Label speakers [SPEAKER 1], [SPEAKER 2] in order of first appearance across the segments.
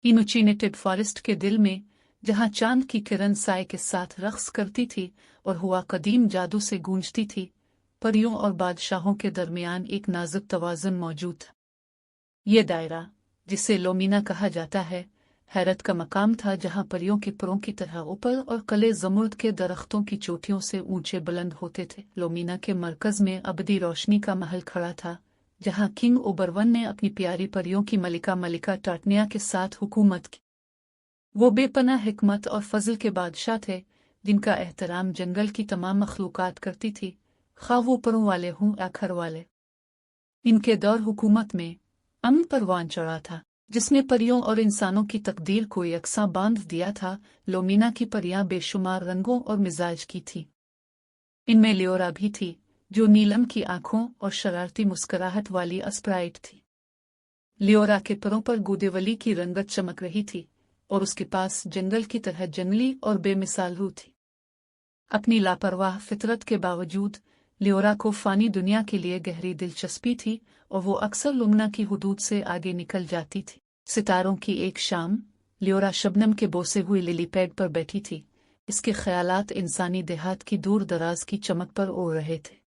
[SPEAKER 1] इनुचिनेटेड forest के दिल में, जहाँ चांद की किरण साए के साथ रक्स करती थी और हुआ कदीम जादू से गूंजती थी, परियों और बादशाहों के दरमियान एक नाजुक तवाज़ुन मौजूद था। ये दायरा, जिसे लोमीना कहा जाता है, हैरत का मकाम था, जहाँ परियों के परों की तरह ऊपर और कले जमुर्द के दरख्तों की चोटियों से ऊंचे बुलंद होते थे। लोमीना के मरकज में अबदी रोशनी का महल खड़ा था, जहाँ किंग ओबरवन ने अपनी प्यारी परियों की मलिका टाटनिया के साथ हुकूमत की। वो बेपनाह हिकमत और फजल के बादशाह थे, जिनका एहतराम जंगल की तमाम मखलूकात करती थी, खा वो परों वाले हों या खर वाले। इनके दौर हुकूमत में अमन परवान चढ़ा था, जिसने परियों और इंसानों की तकदीर को यकसां बांध दिया था। लोमीना की परियां बेशुमार रंगों और मिजाज की थी। इनमें लियोरा भी थी, जो नीलम की आंखों और शरारती मुस्कुराहट वाली अस्प्राइट थी। लियोरा के परों पर गुदेवली की रंगत चमक रही थी और उसके पास जंगल की तरह जंगली और बेमिसाल रूह थी। अपनी लापरवाह फितरत के बावजूद लियोरा को फानी दुनिया के लिए गहरी दिलचस्पी थी और वो अक्सर लुमना की हुदूद से आगे निकल जाती थी। सितारों की एक शाम, लियोरा शबनम के बोसे हुए लिली पैड पर बैठी थी। इसके ख्यालात इंसानी देहात की दूर दराज की चमक पर उड़ रहे थे।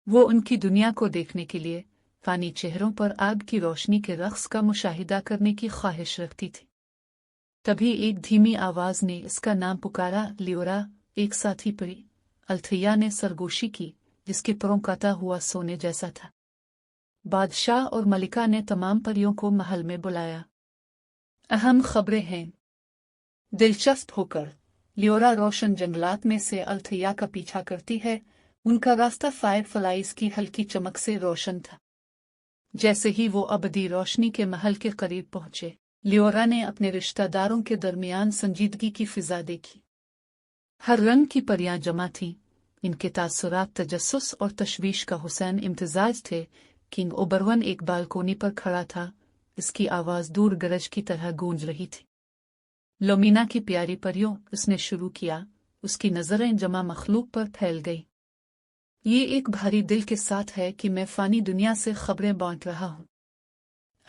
[SPEAKER 1] वो उनकी दुनिया को देखने के लिए फानी चेहरों पर आग की रोशनी के रक्स का मुशाहिदा करने की ख्वाहिश रखती थी। तभी एक धीमी आवाज ने इसका नाम पुकारा। लियोरा, एक साथी परी अल्थिया ने सरगोशी की, जिसके परों कटा हुआ सोने जैसा था। बादशाह और मलिका ने तमाम परियों को महल में बुलाया। अहम खबरें हैं। दिलचस्प होकर लियोरा रोशन जंगलात में से अल्थिया का पीछा करती है। उनका रास्ता फायर फ्लाइज की हल्की चमक से रोशन था। जैसे ही वो अबदी रोशनी के महल के करीब पहुंचे, लियोरा ने अपने रिश्तेदारों के दरमियान संजीदगी की फिजा देखी। हर रंग की परियां जमा थीं। इनके तासुरात तजस्सुस और तशवीश का हुसैन इम्तिजाज थे। किंग ओबरवन एक बालकोनी पर खड़ा था। इसकी आवाज दूर गरज की तरह गूंज रही थी। लोमीना की प्यारी परियों, उसने शुरू किया। उसकी नजरें जमा मखलूक पर फैल गई। ये एक भारी दिल के साथ है कि मैं फानी दुनिया से खबरें बांट रहा हूँ।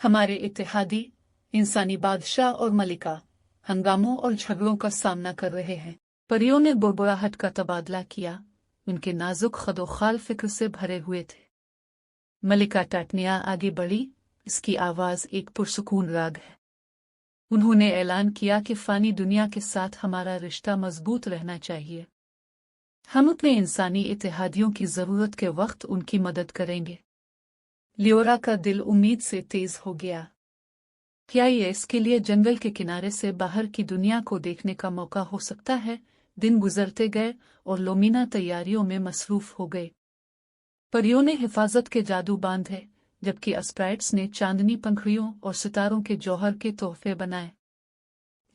[SPEAKER 1] हमारे इत्तेहादी इंसानी बादशाह और मलिका हंगामों और झगड़ों का सामना कर रहे हैं। परियों ने बुड़बुड़ाहट का तबादला किया। उनके नाजुक खदोखाल फिक्र से भरे हुए थे। मलिका टाटनिया आगे बढ़ी। इसकी आवाज एक पुरसुकून राग है। उन्होंने ऐलान किया कि फानी दुनिया के साथ हमारा रिश्ता मजबूत रहना चाहिए। हम अपने इंसानी इत्तेहादियों की जरूरत के वक्त उनकी मदद करेंगे। लियोरा का दिल उम्मीद से तेज हो गया। क्या ये इसके लिए जंगल के किनारे से बाहर की दुनिया को देखने का मौका हो सकता है? दिन गुजरते गए और लोमीना तैयारियों में मसरूफ हो गए। परियों ने हिफाजत के जादू बांधे, जबकि अस्प्राइट्स ने चांदनी पंखड़ियों और सितारों के जौहर के तोहफे बनाए।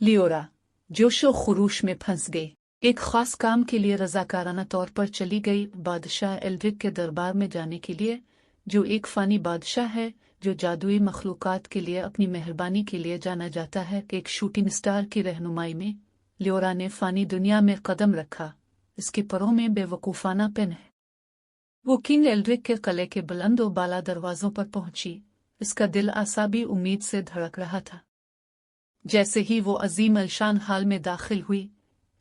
[SPEAKER 1] लियोरा जोशो खुरूश में फंस गई। एक खास काम के लिए रजाकाराना तौर पर चली गई, बादशाह एल्ड्रिक के दरबार में जाने के लिए, जो एक फानी बादशाह है जो जादुई मखलूकात के लिए अपनी मेहरबानी के लिए जाना जाता है। एक शूटिंग स्टार की रहनुमाई में लियोरा ने फानी दुनिया में कदम रखा। इसके परों में बेवकूफाना पेन है। वो किंग एल्ड्रिक के किले के बुलंद और बाला दरवाजों पर पहुंची। इसका दिल आसाबी उम्मीद से धड़क रहा था। जैसे ही वो अजीम अलशान हाल में दाखिल हुई,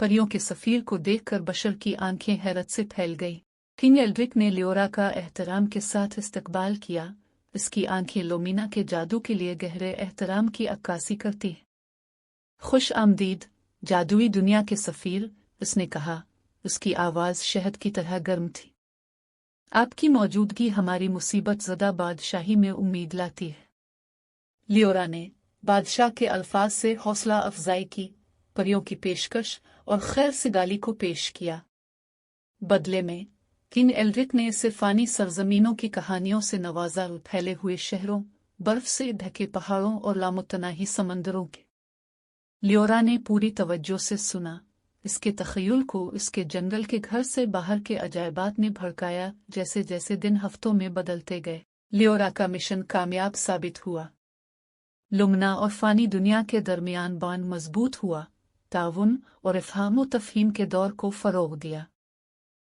[SPEAKER 1] परियों के सफीर को देखकर बशर की आंखें हैरत से फैल गई। किंग एल्ड्रिक ने लियोरा का एहतराम के साथ इस्तकबाल किया। इसकी आंखें लोमीना के जादू के लिए गहरे एहतराम की अक्कासी करती हैं। खुश आमदीद जादुई दुनिया के सफीर, उसने कहा। उसकी आवाज शहद की तरह गर्म थी। आपकी मौजूदगी हमारी मुसीबत ज़दा बादशाही में उम्मीद लाती है। लियोरा ने बादशाह के अल्फाज से हौसला अफजाई की, परियों की पेशकश और खैर सिगाली को पेश किया। बदले में किंग एल्ड्रिक ने इसे फानी सरजमीनों की कहानियों से नवाजा। फैले हुए शहरों, बर्फ से ढके पहाड़ों और लामुतनाही समंदरों के। लियोरा ने पूरी तवज्जो से सुना। इसके तखय्युल को इसके जंगल के घर से बाहर के अजायबात ने भड़काया। जैसे जैसे दिन हफ्तों में बदलते गए, लियोरा का मिशन कामयाब साबित हुआ। लुमना और फानी दुनिया के दरमियान बांध मजबूत हुआ। ताउन और इफ़हाम व तफ़हीम के दौर को फ़रोग़ दिया।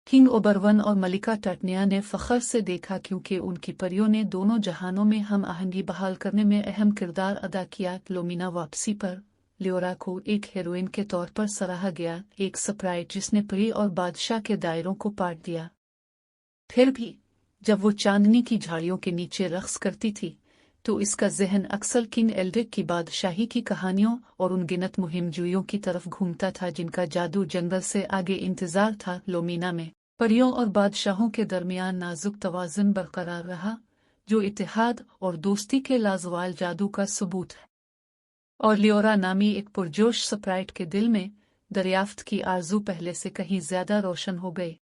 [SPEAKER 1] किंग ओबरवन और मलिका टटनिया ने फख्र से देखा क्योंकि उनकी परियों ने दोनों जहानों में हम आहंगी बहाल करने में अहम किरदार अदा किया। लोमिना वापसी पर लियोरा को एक हीरोइन के तौर पर सराहा गया, एक स्प्राइट जिसने परी और बादशाह के दायरों को पाट दिया। फिर भी जब वो चांदनी की झाड़ियों के नीचे रक्स करती थी तो इसका जहन अक्सर किंग एल्ड्रिक की बादशाही की कहानियों और उन गिनत मुहिमजूइयों की तरफ घूमता था जिनका जादू जंगल से आगे इंतजार था। लोमिना में परियों और बादशाहों के दरमियान नाजुक तवाज़ुन बरकरार रहा, जो इत्तेहाद और दोस्ती के लाजवाल जादू का सबूत है। और लियोरा नामी एक पुरजोश स्प्राइट के दिल में दरियाफ्त की आरजू पहले से कहीं ज्यादा रोशन हो गई।